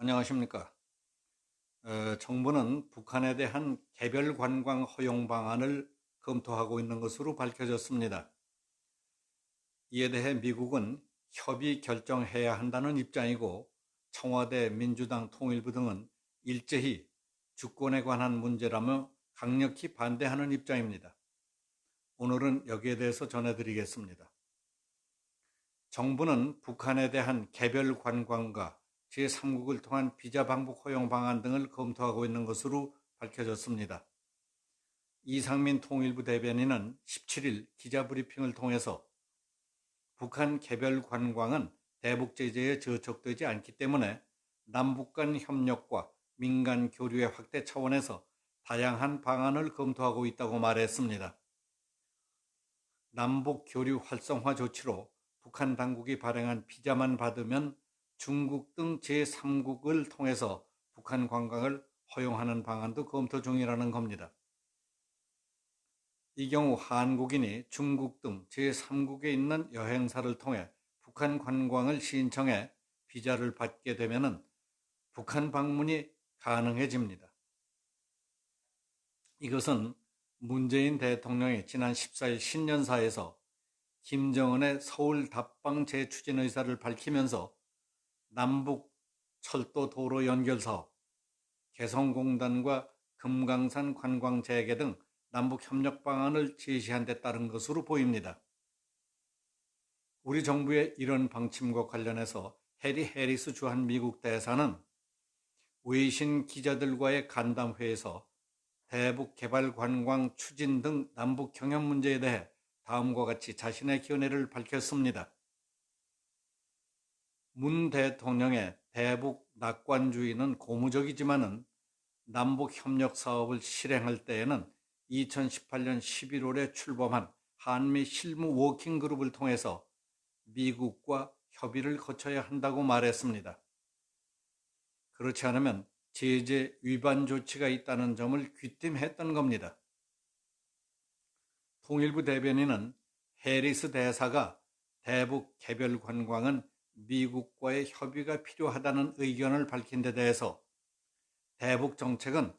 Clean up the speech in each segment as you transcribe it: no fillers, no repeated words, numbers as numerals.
안녕하십니까. 정부는 북한에 대한 개별 관광 허용 방안을 검토하고 있는 것으로 밝혀졌습니다. 이에 대해 미국은 협의 결정해야 한다는 입장이고, 청와대, 민주당, 통일부 등은 일제히 주권에 관한 문제라며 강력히 반대하는 입장입니다. 오늘은 여기에 대해서 전해드리겠습니다. 정부는 북한에 대한 개별 관광과 제3국을 통한 비자 방북 허용 방안 등을 검토하고 있는 것으로 밝혀졌습니다. 이상민 통일부 대변인은 17일 기자브리핑을 통해서 북한 개별 관광은 대북 제재에 저촉되지 않기 때문에 남북 간 협력과 민간 교류의 확대 차원에서 다양한 방안을 검토하고 있다고 말했습니다. 남북 교류 활성화 조치로 북한 당국이 발행한 비자만 받으면 중국 등 제3국을 통해서 북한 관광을 허용하는 방안도 검토 중이라는 겁니다. 이 경우 한국인이 중국 등 제3국에 있는 여행사를 통해 북한 관광을 신청해 비자를 받게 되면 북한 방문이 가능해집니다. 이것은 문재인 대통령이 지난 14일 신년사에서 김정은의 서울 답방 재추진 의사를 밝히면서 남북 철도 도로 연결 사업, 개성공단과 금강산 관광 재개 등 남북 협력 방안을 제시한 데 따른 것으로 보입니다. 우리 정부의 이런 방침과 관련해서 해리 해리스 주한 미국 대사는 외신 기자들과의 간담회에서 대북 개발 관광 추진 등 남북 경협 문제에 대해 다음과 같이 자신의 견해를 밝혔습니다. 문 대통령의 대북 낙관주의는 고무적이지만은 남북 협력 사업을 실행할 때에는 2018년 11월에 출범한 한미 실무 워킹 그룹을 통해서 미국과 협의를 거쳐야 한다고 말했습니다. 그렇지 않으면 제재 위반 조치가 있다는 점을 귀띔했던 겁니다. 통일부 대변인은 해리스 대사가 대북 개별 관광은 미국과의 협의가 필요하다는 의견을 밝힌 데 대해서 대북 정책은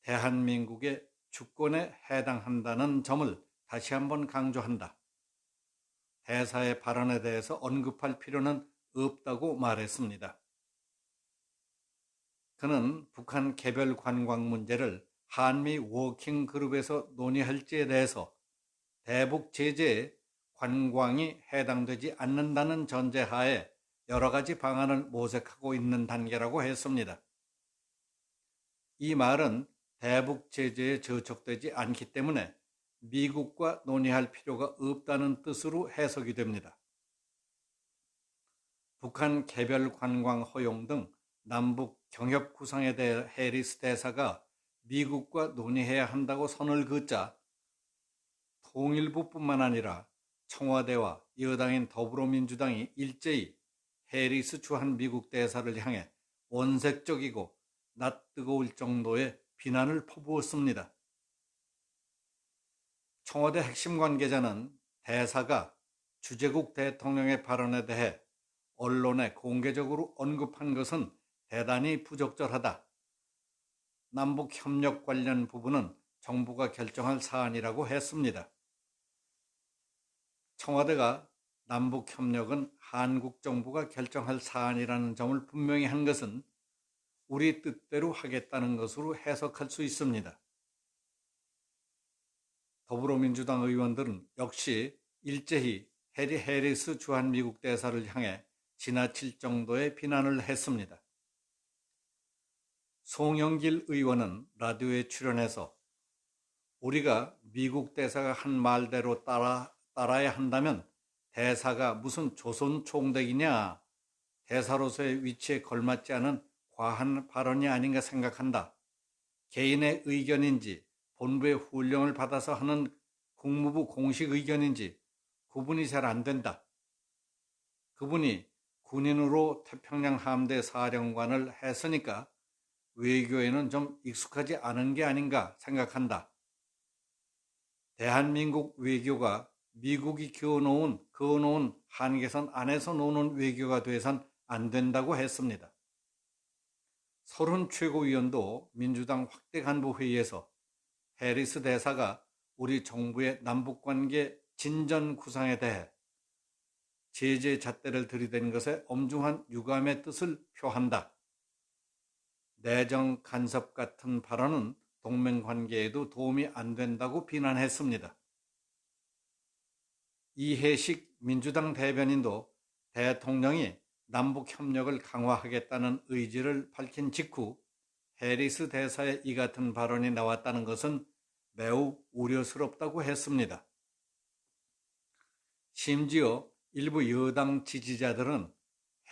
대한민국의 주권에 해당한다는 점을 다시 한번 강조한다. 대사의 발언에 대해서 언급할 필요는 없다고 말했습니다. 그는 북한 개별 관광 문제를 한미 워킹 그룹에서 논의할지에 대해서 대북 제재에 관광이 해당되지 않는다는 전제하에 여러 가지 방안을 모색하고 있는 단계라고 했습니다. 이 말은 대북 제재에 저촉되지 않기 때문에 미국과 논의할 필요가 없다는 뜻으로 해석이 됩니다. 북한 개별 관광 허용 등 남북 경협 구상에 대해 해리스 대사가 미국과 논의해야 한다고 선을 긋자 통일부뿐만 아니라 청와대와 여당인 더불어민주당이 일제히 해리스 주한 미국 대사를 향해 원색적이고 낯뜨거울 정도의 비난을 퍼부었습니다. 청와대 핵심 관계자는 대사가 주재국 대통령의 발언에 대해 언론에 공개적으로 언급한 것은 대단히 부적절하다. 남북 협력 관련 부분은 정부가 결정할 사안이라고 했습니다. 청와대가 남북 협력은 한국 정부가 결정할 사안이라는 점을 분명히 한 것은 우리 뜻대로 하겠다는 것으로 해석할 수 있습니다. 더불어민주당 의원들은 역시 일제히 해리 해리스 주한 미국 대사를 향해 지나칠 정도의 비난을 했습니다. 송영길 의원은 라디오에 출연해서 우리가 미국 대사가 한 말대로 따라야 한다면 대사가 무슨 조선 총독이냐, 대사로서의 위치에 걸맞지 않은 과한 발언이 아닌가 생각한다. 개인의 의견인지 본부의 훈령을 받아서 하는 국무부 공식 의견인지 구분이 잘 안 된다. 그분이 군인으로 태평양 함대 사령관을 했으니까 외교에는 좀 익숙하지 않은 게 아닌가 생각한다. 대한민국 외교가 미국이 그어놓은 한계선 안에서 노는 외교가 돼선 안 된다고 했습니다. 서른 최고위원도 민주당 확대 간부 회의에서 해리스 대사가 우리 정부의 남북관계 진전 구상에 대해 제재 잣대를 들이댄 것에 엄중한 유감의 뜻을 표한다. 내정 간섭 같은 발언은 동맹관계에도 도움이 안 된다고 비난했습니다. 이해식 민주당 대변인도 대통령이 남북협력을 강화하겠다는 의지를 밝힌 직후 해리스 대사의 이 같은 발언이 나왔다는 것은 매우 우려스럽다고 했습니다. 심지어 일부 여당 지지자들은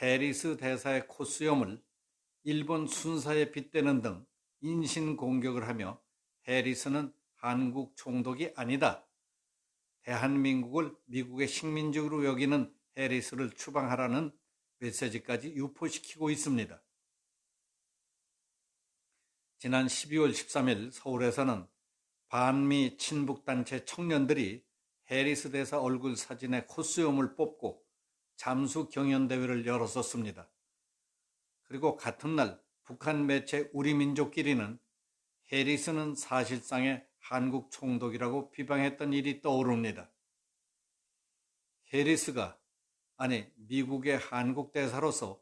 해리스 대사의 콧수염을 일본 순사에 빗대는 등 인신공격을 하며 해리스는 한국 총독이 아니다. 대한민국을 미국의 식민지로 여기는 해리스를 추방하라는 메시지까지 유포시키고 있습니다. 지난 12월 13일 서울에서는 반미 친북단체 청년들이 해리스 대사 얼굴 사진에 콧수염을 뽑고 잠수 경연대회를 열었었습니다. 그리고 같은 날 북한 매체 우리민족끼리는 해리스는 사실상의 한국 총독이라고 비방했던 일이 떠오릅니다. 해리스가 미국의 한국 대사로서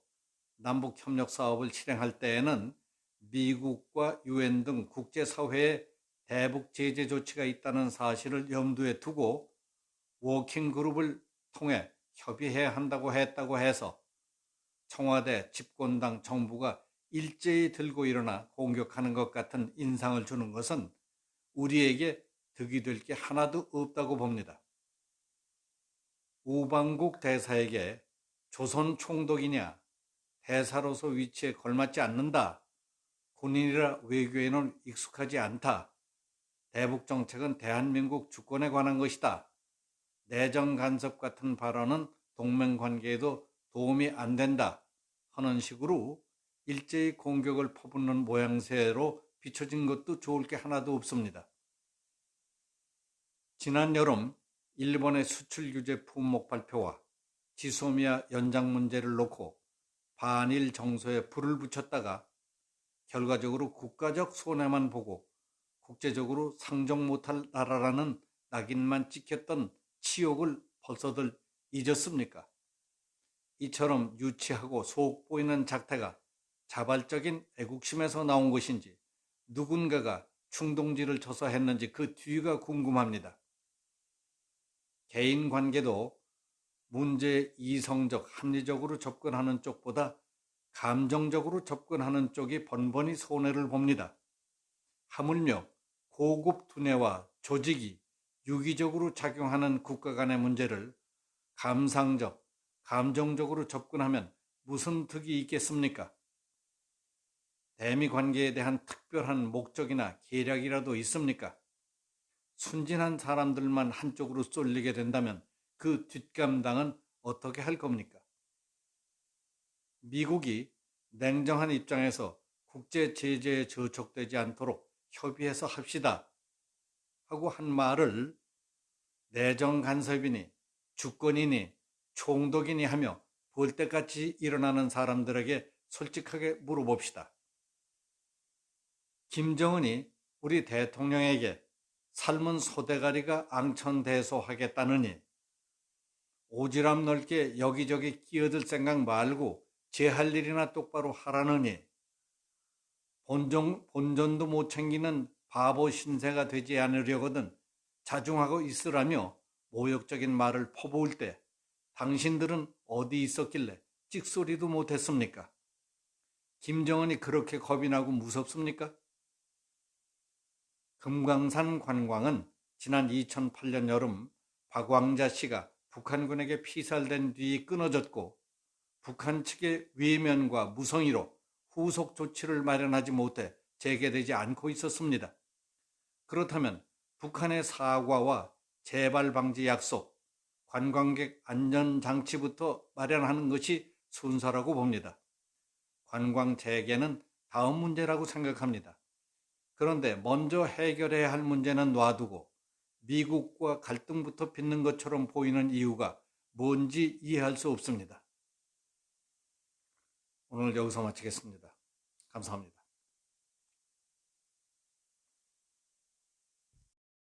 남북협력 사업을 실행할 때에는 미국과 유엔 등 국제사회의 대북 제재 조치가 있다는 사실을 염두에 두고 워킹그룹을 통해 협의해야 한다고 했다고 해서 청와대 집권당 정부가 일제히 들고 일어나 공격하는 것 같은 인상을 주는 것은 우리에게 득이 될 게 하나도 없다고 봅니다. 우방국 대사에게 조선 총독이냐, 대사로서 위치에 걸맞지 않는다, 군인이라 외교에는 익숙하지 않다, 대북 정책은 대한민국 주권에 관한 것이다, 내정 간섭 같은 발언은 동맹 관계에도 도움이 안 된다 하는 식으로 일제히 공격을 퍼붓는 모양새로 비춰진 것도 좋을 게 하나도 없습니다. 지난 여름 일본의 수출 규제 품목 발표와 지소미아 연장 문제를 놓고 반일 정서에 불을 붙였다가 결과적으로 국가적 손해만 보고 국제적으로 상종 못할 나라라는 낙인만 찍혔던 치욕을 벌써들 잊었습니까? 이처럼 유치하고 속 보이는 작태가 자발적인 애국심에서 나온 것인지 누군가가 충동지를 쳐서 했는지 그 뒤가 궁금합니다. 개인 관계도 문제에 이성적, 합리적으로 접근하는 쪽보다 감정적으로 접근하는 쪽이 번번이 손해를 봅니다. 하물며 고급 두뇌와 조직이 유기적으로 작용하는 국가 간의 문제를 감상적, 감정적으로 접근하면 무슨 득이 있겠습니까? 대미 관계에 대한 특별한 목적이나 계략이라도 있습니까? 순진한 사람들만 한쪽으로 쏠리게 된다면 그 뒷감당은 어떻게 할 겁니까? 미국이 냉정한 입장에서 국제 제재에 저촉되지 않도록 협의해서 합시다 하고 한 말을 내정 간섭이니 주권이니 총독이니 하며 볼때같이 일어나는 사람들에게 솔직하게 물어봅시다. 김정은이 우리 대통령에게 삶은 소대가리가 앙천대소하겠다느니 오지랖 넓게 여기저기 끼어들 생각 말고 제 할 일이나 똑바로 하라느니 본전도 못 챙기는 바보 신세가 되지 않으려거든 자중하고 있으라며 모욕적인 말을 퍼부을 때 당신들은 어디 있었길래 찍소리도 못했습니까? 김정은이 그렇게 겁이 나고 무섭습니까? 금강산 관광은 지난 2008년 여름 박왕자 씨가 북한군에게 피살된 뒤 끊어졌고 북한 측의 외면과 무성의로 후속 조치를 마련하지 못해 재개되지 않고 있었습니다. 그렇다면 북한의 사과와 재발 방지 약속, 관광객 안전장치부터 마련하는 것이 순서라고 봅니다. 관광 재개는 다음 문제라고 생각합니다. 그런데 먼저 해결해야 할 문제는 놔두고 미국과 갈등부터 빚는 것처럼 보이는 이유가 뭔지 이해할 수 없습니다. 오늘 여기서 마치겠습니다. 감사합니다.